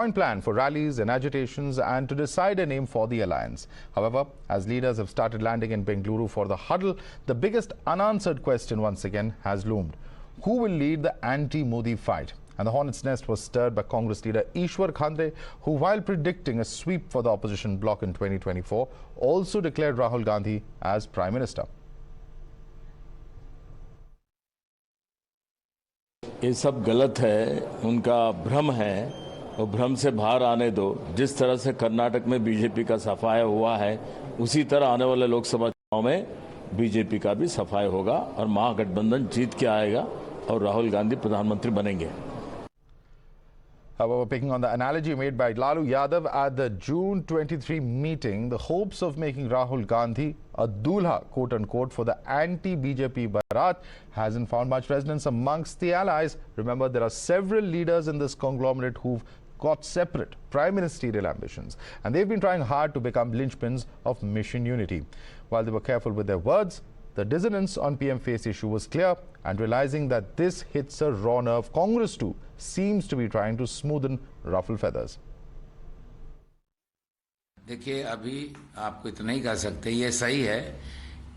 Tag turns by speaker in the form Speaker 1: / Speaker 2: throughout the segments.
Speaker 1: joint plan for rallies and agitations and to decide a name for the alliance. However, as leaders have started landing in Bengaluru for the huddle, the biggest unanswered question once again has loomed. Who will lead the anti-Modi fight? And the hornet's nest was stirred by Congress leader Ishwar Khandre, who, while predicting a sweep for the opposition bloc in 2024, also declared Rahul Gandhi as Prime Minister.
Speaker 2: ये सब गलत है, उनका भ्रम है और भ्रम से बाहर आने दो। जिस तरह से कर्नाटक में बीजेपी का सफाया हुआ है, उसी तरह आने वाले लोकसभा चुनाव में बीजेपी का भी सफाया होगा और महागठबंधन जीत के आएगा और राहुल गांधी प्रधानमंत्री बनेंगे।
Speaker 1: However, picking on the analogy made by Lalu Yadav at the June 23 meeting, the hopes of making Rahul Gandhi a dulha, quote-unquote, for the anti-BJP Bharat hasn't found much resonance amongst the allies. Remember, there are several leaders in this conglomerate who've got separate prime ministerial ambitions, and they've been trying hard to become linchpins of mission unity. While they were careful with their words, the dissonance on PM face issue was clear, and realizing that this hits a raw nerve, Congress too seems to be trying to smoothen ruffled feathers.
Speaker 3: देखिए, अभी आपको इतना ही कह सकते हैं, ये सही है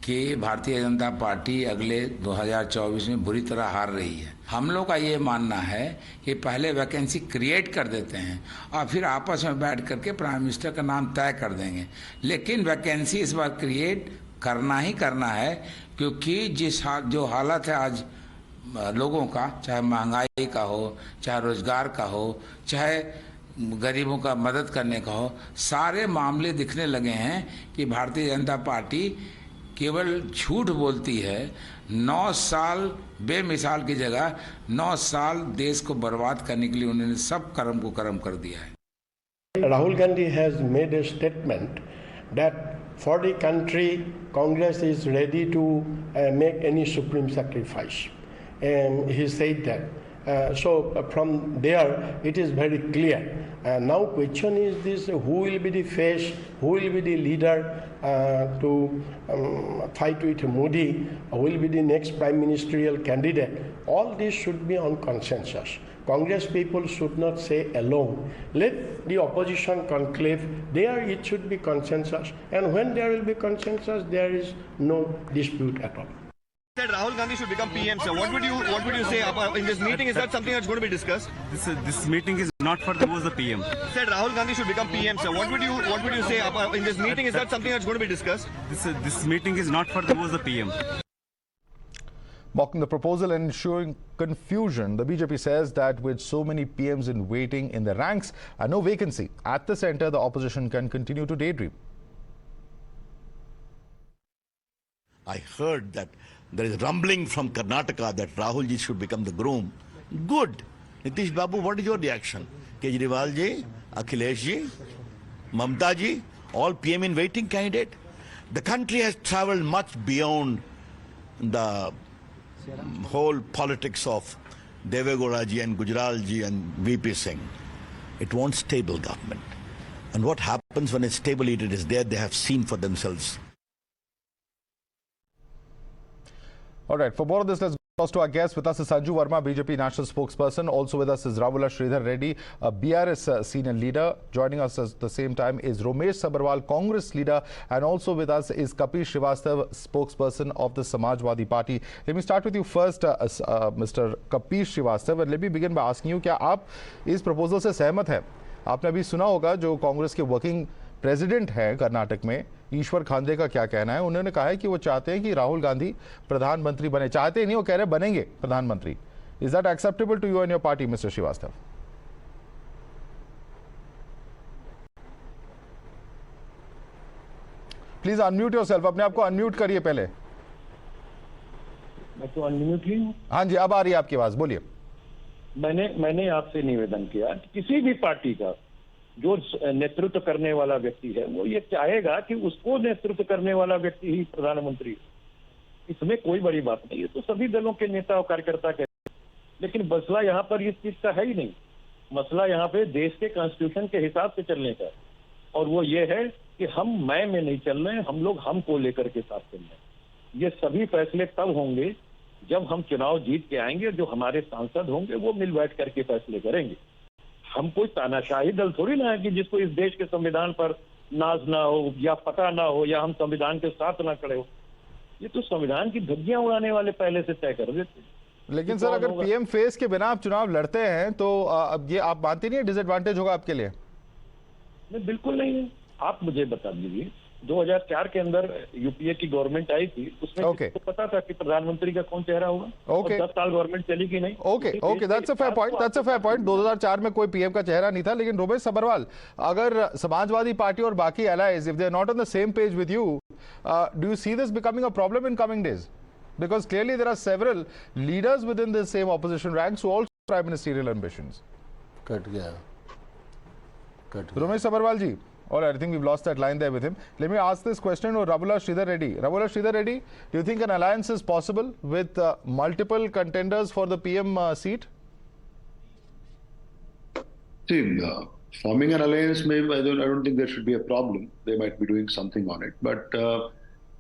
Speaker 3: कि भारतीय जनता पार्टी अगले 2024 में बुरी तरह हार रही है। हम लोग का ये मानना है कि पहले वैकेंसी क्रिएट कर देते हैं और फिर आपस में बैठ करके प्राइम मिनिस्टर का नाम तय कर देंगे। लेकिन वैकेंसी इस बार क्रिएट करना ही करना है, क्योंकि जो हालत है आज लोगों का, चाहे महंगाई का हो, चाहे रोजगार का हो, चाहे गरीबों का मदद करने का हो, सारे मामले दिखने लगे हैं कि भारतीय जनता पार्टी केवल झूठ बोलती है। 9 साल बेमिसाल की जगह 9 साल देश को बर्बाद करने के लिए उन्होंने सब कर्म को कर्म कर दिया है।
Speaker 4: Rahul Gandhi has made a statement that for the country, Congress is ready to make any supreme sacrifice. And he said that. So from there, it is very clear. Now question is this, who will be the face, who will be the leader to fight with Modi, who will be the next prime ministerial candidate. All this should be on consensus. Congress people should not say alone. Let the opposition conclave. There it should be consensus. And when there will be consensus, there is no dispute at all.
Speaker 5: Said Rahul Gandhi should become PM, sir. What would you say about in this meeting? Is that something that's going to be discussed?
Speaker 6: This meeting is not for the who's the PM.
Speaker 5: Said Rahul Gandhi should become PM, sir. What would you say about in this meeting? Is that something that's going to be discussed?
Speaker 6: This meeting is not for the who's the PM.
Speaker 1: Mocking the proposal and ensuring confusion, the BJP says that with so many PMs in waiting in the ranks and no vacancy at the centre, the opposition can continue to daydream.
Speaker 7: I heard that there is rumbling from Karnataka that Rahul ji should become the groom. Good. Nitish Babu, what is your reaction? Kejriwal ji, Akhilesh ji, Mamta ji, all PM in waiting candidate. The country has travelled much beyond the whole politics of Devegowda ji and Gujral ji and VP Singh. It wants stable government. And what happens when a stable leader is there, they have seen for themselves.
Speaker 1: All right, for more of this, let's go to our guest. With us is Sanju Verma, BJP National Spokesperson. Also with us is Ravula Sridhar Reddy, a BRS senior leader. Joining us at the same time is Romesh Sabharwal, Congress leader. And also with us is Kapish Srivastava, spokesperson of the Samajwadi Party. Let me start with you first, Mr. Kapish Srivastava. And let me begin by asking you, क्या आप इस proposal से सहमत हैं? आपने अभी सुना होगा जो कांग्रेस के वर्किंग प्रेसिडेंट हैं कर्नाटक में, ईश्वर खांडे का क्या कहना है। उन्होंने कहा है कि वो चाहते हैं कि राहुल गांधी प्रधानमंत्री बने। चाहते नहीं, वो कह रहे बनेंगे प्रधानमंत्री। Is that acceptable to you and your party, mister Shrivastava? Please unmute yourself. अपने आप को अनम्यूट करिए पहले।
Speaker 8: मैं तो अनम्यूट ही हूं।
Speaker 1: हाँ जी, अब आ रही है आपकी आवाज, बोलिए।
Speaker 8: मैंने आपसे निवेदन किया कि किसी भी पार्टी का जो नेतृत्व करने वाला व्यक्ति है, वो ये चाहेगा कि उसको नेतृत्व करने वाला व्यक्ति ही प्रधानमंत्री। इसमें कोई बड़ी बात नहीं है, तो सभी दलों के नेता और कार्यकर्ता कहते हैं। लेकिन मसला यहाँ पर इस चीज का है ही नहीं। मसला यहाँ पे देश के कॉन्स्टिट्यूशन के हिसाब से चलने का, और वो ये है कि हम मैं में नहीं चल रहे हैं, हम लोग हमको लेकर के साथ चल रहे हैं। ये सभी फैसले तब होंगे जब हम चुनाव जीत के आएंगे, जो हमारे सांसद होंगे वो मिल बैठ करके फैसले करेंगे। हम कोई तानाशाही दल थोड़ी ना है कि जिसको इस देश के संविधान पर नाज ना हो या पता ना हो या हम संविधान के साथ ना खड़े हो। ये तो संविधान की धज्जियां उड़ाने वाले पहले से तय कर देते।
Speaker 1: लेकिन सर अगर पीएम फेस के बिना आप चुनाव लड़ते हैं तो अब ये आप मानते नहीं है डिसएडवांटेज होगा आपके लिए?
Speaker 8: नहीं, बिल्कुल नहीं है। आप मुझे बता दीजिए 2004 के अंदर यूपीए की गवर्नमेंट आई थी, उसमें किसको पता था कि प्रधानमंत्री का कौन चेहरा होगा? और 10 साल गवर्नमेंट चली कि नहीं?
Speaker 1: Okay that's a fair point, that's a fair point. 2004 में कोई पीएम का चेहरा नहीं था। लेकिन रोमेश सबरवाल, अगर समाजवादी पार्टी और बाकी allies if they are not on the same page with you, do you see this becoming a problem in coming days? Because clearly there are several leaders within the same opposition ranks who also have prime ministerial ambitions.
Speaker 9: Cut गया।
Speaker 1: Ramesh Sabarwal ji, all right, I think we've lost that line there with him. Let me ask this question to Rahul Reddy. Rahul Reddy, do you think an alliance is possible with multiple contenders for the PM seat?
Speaker 10: See, forming an alliance, maybe I don't think there should be a problem. They might be doing something on it, but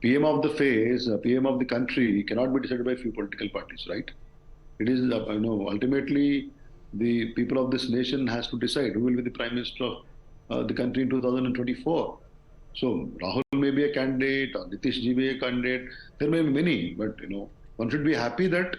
Speaker 10: PM of the phase, PM of the country cannot be decided by few political parties, right? It is, ultimately the people of this nation has to decide who will be the Prime Minister of the country in 2024. So Rahul may be a candidate, or Nitish Ji may be a candidate. There may be many, but one should be happy that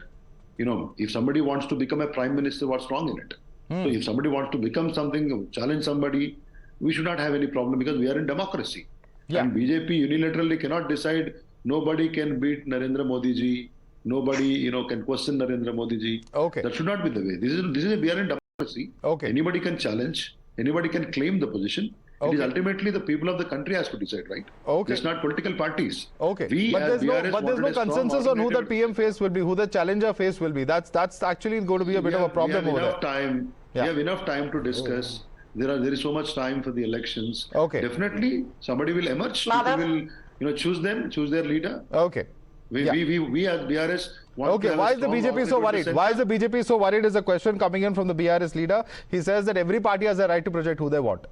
Speaker 10: if somebody wants to become a Prime Minister, what's wrong in it? So if somebody wants to become something, challenge somebody, we should not have any problem because we are in democracy. Yeah. And BJP unilaterally cannot decide nobody can beat Narendra Modi ji, nobody can question Narendra Modi ji.
Speaker 1: Okay.
Speaker 10: That should not be the way. This is we are in democracy.
Speaker 1: Okay.
Speaker 10: Anybody can challenge, anybody can claim the position. Okay. It is ultimately the people of the country has to decide, right?
Speaker 1: Okay.
Speaker 10: Just not political parties.
Speaker 1: Okay.
Speaker 10: But
Speaker 1: there's no consensus on who the PM face will be, who the challenger face will be. That's actually going to be a bit of a problem over there.
Speaker 10: We have enough time to discuss. There is so much time for the elections.
Speaker 1: Okay.
Speaker 10: Definitely, somebody will emerge. People will, choose their leader.
Speaker 1: Okay.
Speaker 10: We as BRS want
Speaker 1: okay. Why is the BJP so worried? Why is the BJP so worried? Is a question coming in from the BRS leader. He says that every party has a right to project who they want.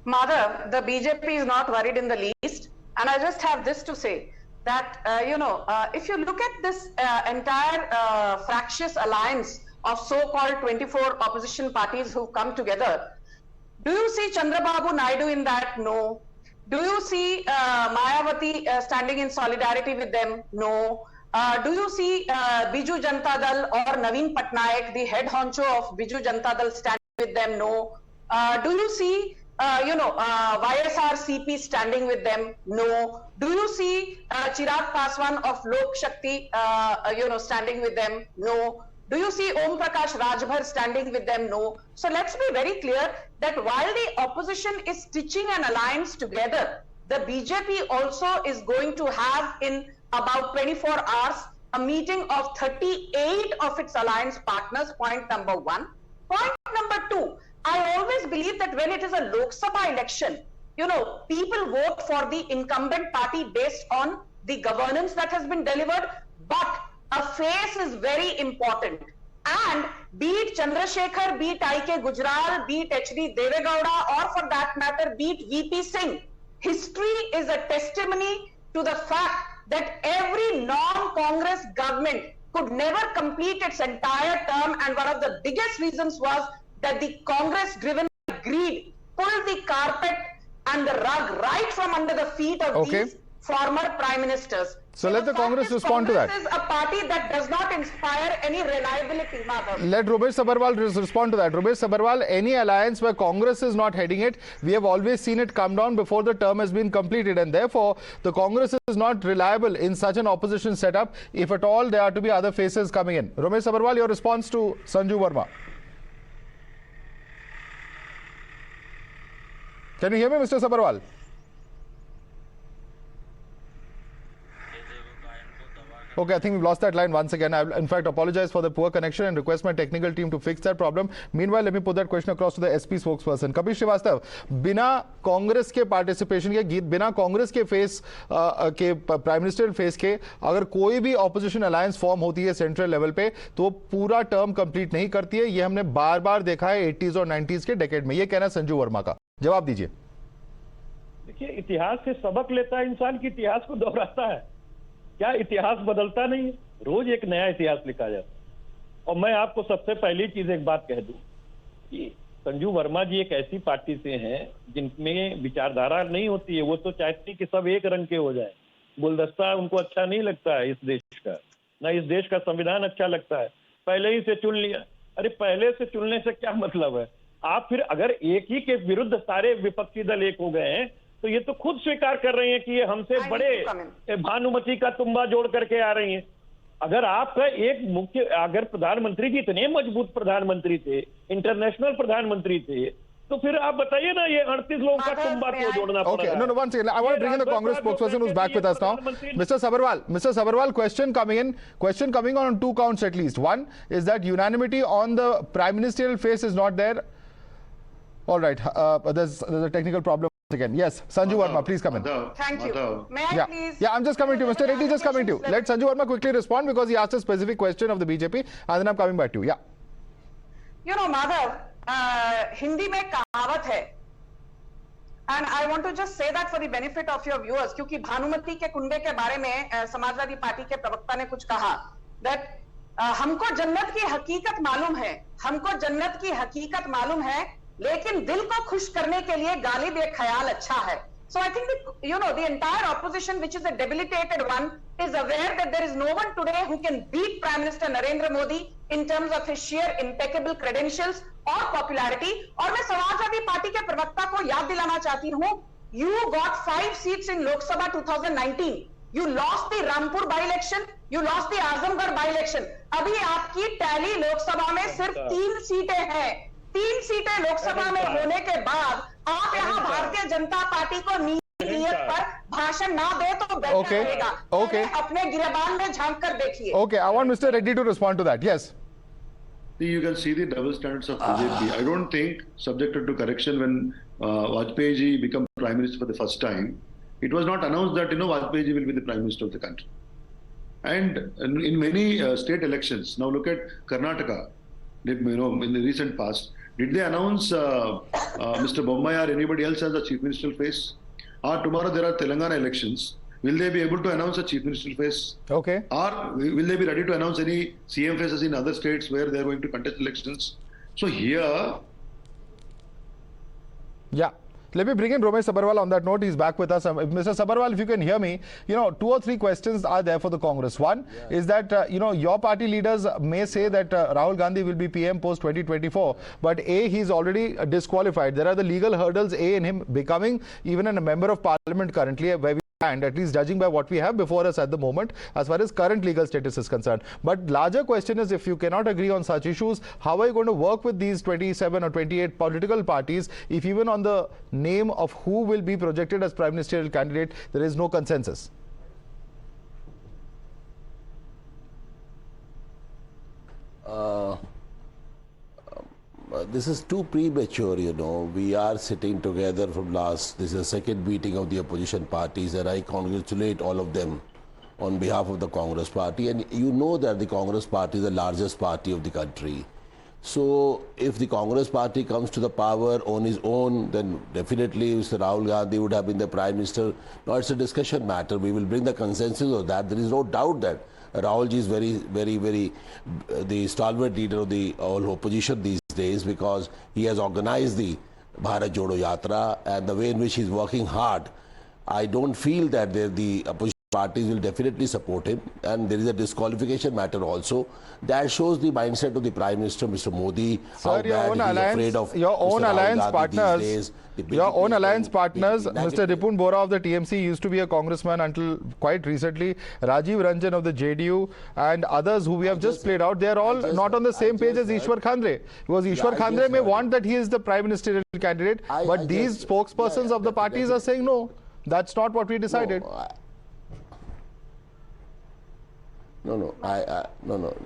Speaker 11: Madhav, the BJP is not worried in the least, and I just have this to say that if you look at this entire fractious alliance of so-called 24 opposition parties who've come together, do you see Chandrababu Naidu in that? No. Do you see Mayawati standing in solidarity with them? No. Do you see Biju Janata Dal or Naveen Patnaik, the head honcho of Biju Janata Dal, standing with them? No. Do you see YSRCP standing with them? No. Do you see Chirag Paswan of Lok Shakti standing with them? No. Do you see Om Prakash Rajbhar standing with them? No. So let's be very clear that while the opposition is stitching an alliance together, the BJP also is going to have in about 24 hours a meeting of 38 of its alliance partners, point number one. Point number two, I always believe that when it is a Lok Sabha election, people vote for the incumbent party based on the governance that has been delivered, but a face is very important. And be it Chandrasekhar, be it I.K. Gujral, be it H.D. Devegowda, or for that matter, be it V.P. Singh, history is a testimony to the fact that every non-Congress government could never complete its entire term, and one of the biggest reasons was that the Congress, driven by greed, pulled the carpet and the rug right from under the feet of these former prime ministers.
Speaker 1: So let the Congress respond to that.
Speaker 11: Congress is a party that does not inspire any reliability, Madhav.
Speaker 1: Let Ramesh Sabarwal respond to that. Ramesh Sabarwal, any alliance where Congress is not heading it, we have always seen it come down before the term has been completed, and therefore the Congress is not reliable in such an opposition setup. If at all there are to be other faces coming in. Ramesh Sabarwal, your response to Sanju Verma. Can you hear me, Mr. Sabarwal? Okay, I think we've lost that line once again. I will, in fact, apologize for the poor connection and request my technical team to fix that problem. Meanwhile, let me put that question across to the SP spokesperson. Kapish Srivastava, बिना कांग्रेस के participation के, बिना कांग्रेस के face के prime minister face के अगर कोई भी ऑपोजिशन अलायंस फॉर्म होती है सेंट्रल लेवल पे तो पूरा टर्म कंप्लीट नहीं करती है. ये हमने बार बार देखा है 80s और 90s के डेकेड में. ये कहना है संजू वर्मा का. जवाब दीजिए.
Speaker 8: देखिए, इतिहास से सबक लेता है इंसान की इतिहास को दोहराता है. क्या इतिहास बदलता नहीं है? रोज एक नया इतिहास लिखा जाता है. और मैं आपको सबसे पहली चीज एक बात कह दूं कि संजू वर्मा जी एक ऐसी पार्टी से हैं जिनमें विचारधारा नहीं होती है। वो तो चाहती कि सब एक रंग के हो जाए। गुलदस्ता उनको अच्छा नहीं लगता है इस देश का, ना इस देश का संविधान अच्छा लगता है। पहले ही से चुन लिया। अरे पहले से चुनने से क्या मतलब है? आप फिर अगर एक ही के विरुद्ध सारे विपक्षी दल एक हो गए हैं तो ये तो खुद स्वीकार कर रहे हैं कि ये हमसे बड़े भानुमति का तुम्बा जोड़ करके आ रही हैं। अगर आपका एक मुख्य, अगर प्रधानमंत्री जी इतने मजबूत प्रधानमंत्री थे, इंटरनेशनल प्रधानमंत्री थे, तो फिर आप बताइए ना, ये 38 लोगों का तुम्बा क्यों जोड़ना पड़ा?
Speaker 1: Okay, no, one second. I want to bring in the Congress spokesperson who's back with us now. Mr. Sabharwal, question coming on two counts at least. One is that unanimity on the prime ministerial face is not there. All right, there's a technical problem again. Yes, Sanju Verma, please come in.
Speaker 11: Thank you. May I please?
Speaker 1: Yeah, I'm just coming to you. Mr. Reddy, just coming to you. Let Sanju Verma quickly respond because he asked a specific question of the BJP and then I'm coming back to you. Yeah.
Speaker 11: You know, Madhav, Hindi में कहावत है, and I want to just say that for the benefit of your viewers, क्योंकि भानुमति के कुंडे के बारे में Samajwadi party के प्रवक्ता ने कुछ कहा that हमको जन्नत की हकीकत मालूम है, हमको जन्नत की हकीकत मालूम है, लेकिन दिल को खुश करने के लिए गालिब एक ख्याल अच्छा है. So I think the entire opposition, which is a debilitated one, is aware that there is no one today who can beat Prime Minister Narendra Modi in terms of his sheer impeccable credentials or popularity. और मैं Samajwadi party के प्रवक्ता को याद दिलाना चाहती हूँ, you got 5 seats in Lok Sabha 2019. You lost the Rampur by-election, you lost the Azamgarh by-election. अभी आपकी टैली लोकसभा में सिर्फ 3 सीटें हैं. 3 सीटें लोकसभा में होने के बाद आप यहाँ भारतीय जनता पार्टी को नियत पर भाषण ना दे तो बेहतर रहेगा. अपने गिरबान में झांक कर देखिए.
Speaker 1: Okay, I want Mr. Reddy to respond to that. Yes.
Speaker 10: You can see the double standards of BJP. I don't think, subjected to correction, when Vajpayee ji became Prime Minister for the first time, it was not announced that Vajpayee ji will be the Prime Minister of the country. And in many state elections, now look at Karnataka, in the recent past, did they announce Mr. Bommai or anybody else as a Chief Ministerial face? Or tomorrow there are Telangana elections. Will they be able to announce a Chief Ministerial face?
Speaker 1: Okay.
Speaker 10: Or will they be ready to announce any CM faces in other states where they are going to contest elections? So here...
Speaker 1: Yeah. Let me bring in Ramesh Sabharwal on that note. He's back with us. Mr. Sabharwal, if you can hear me, 2 or 3 questions are there for the Congress. One is that, your party leaders may say that Rahul Gandhi will be PM post 2024, but A, he's already disqualified. There are the legal hurdles, A, in him becoming even a member of parliament currently, where we stand, at least judging by what we have before us at the moment, as far as current legal status is concerned. But larger question is, if you cannot agree on such issues, how are you going to work with these 27 or 28 political parties if even on the name of who will be projected as prime ministerial candidate, there is no consensus?
Speaker 9: This is too premature, We are sitting together from this is the second meeting of the opposition parties, and I congratulate all of them on behalf of the Congress party. And you know that the Congress party is the largest party of the country. So if the Congress party comes to the power on his own, then definitely Mr. Rahul Gandhi would have been the Prime Minister. Now it's a discussion matter. We will bring the consensus of that. There is no doubt that Rahul Ji is very the stalwart leader of the all opposition these days, because he has organized the Bharat Jodo Yatra, and the way in which he is working hard. I don't feel that the opposition parties will definitely support him, and there is a disqualification matter also. That shows the mindset of the Prime Minister, Mr. Modi.
Speaker 1: Sir, your own alliance partners, Mr. Ripun Bora of the TMC used to be a congressman until quite recently. Rajiv Ranjan of the JDU and others who we have just played out, they are all not on the same page as Ishwar Khandre. Because Ishwar Khandre may want that he is the prime ministerial candidate, but these spokespersons of the parties are saying no, that's not what we decided.
Speaker 9: No,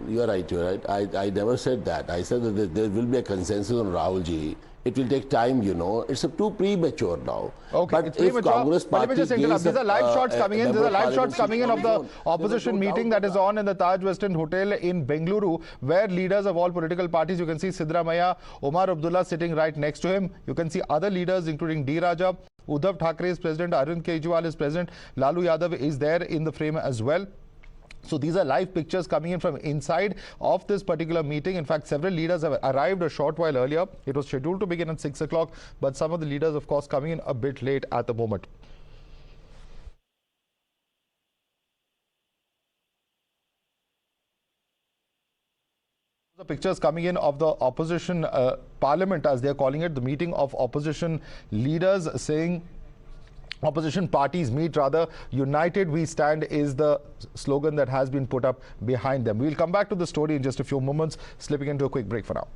Speaker 9: you are right. I never said that. I said that there will be a consensus on Rahul Ji. It will take time, It's too premature now.
Speaker 1: Okay,
Speaker 9: but
Speaker 1: it's premature. But let me just interrupt. These are live shots coming in. These are live shots coming in of the opposition meeting that is on in the Taj Western Hotel in Bengaluru, where leaders of all political parties, you can see Siddaramaiah, Omar Abdullah sitting right next to him. You can see other leaders, including D. Raja, Uddhav Thackeray is president, Arvind Kejriwal is president, Lalu Yadav is there in the frame as well. So these are live pictures coming in from inside of this particular meeting. In fact, several leaders have arrived a short while earlier. It was scheduled to begin at 6 o'clock, but some of the leaders, of course, coming in a bit late at the moment. The pictures coming in of the opposition parliament, as they are calling it, the meeting of opposition leaders, saying opposition parties meet, rather, united we stand is the slogan that has been put up behind them. We'll come back to the story in just a few moments, slipping into a quick break for now.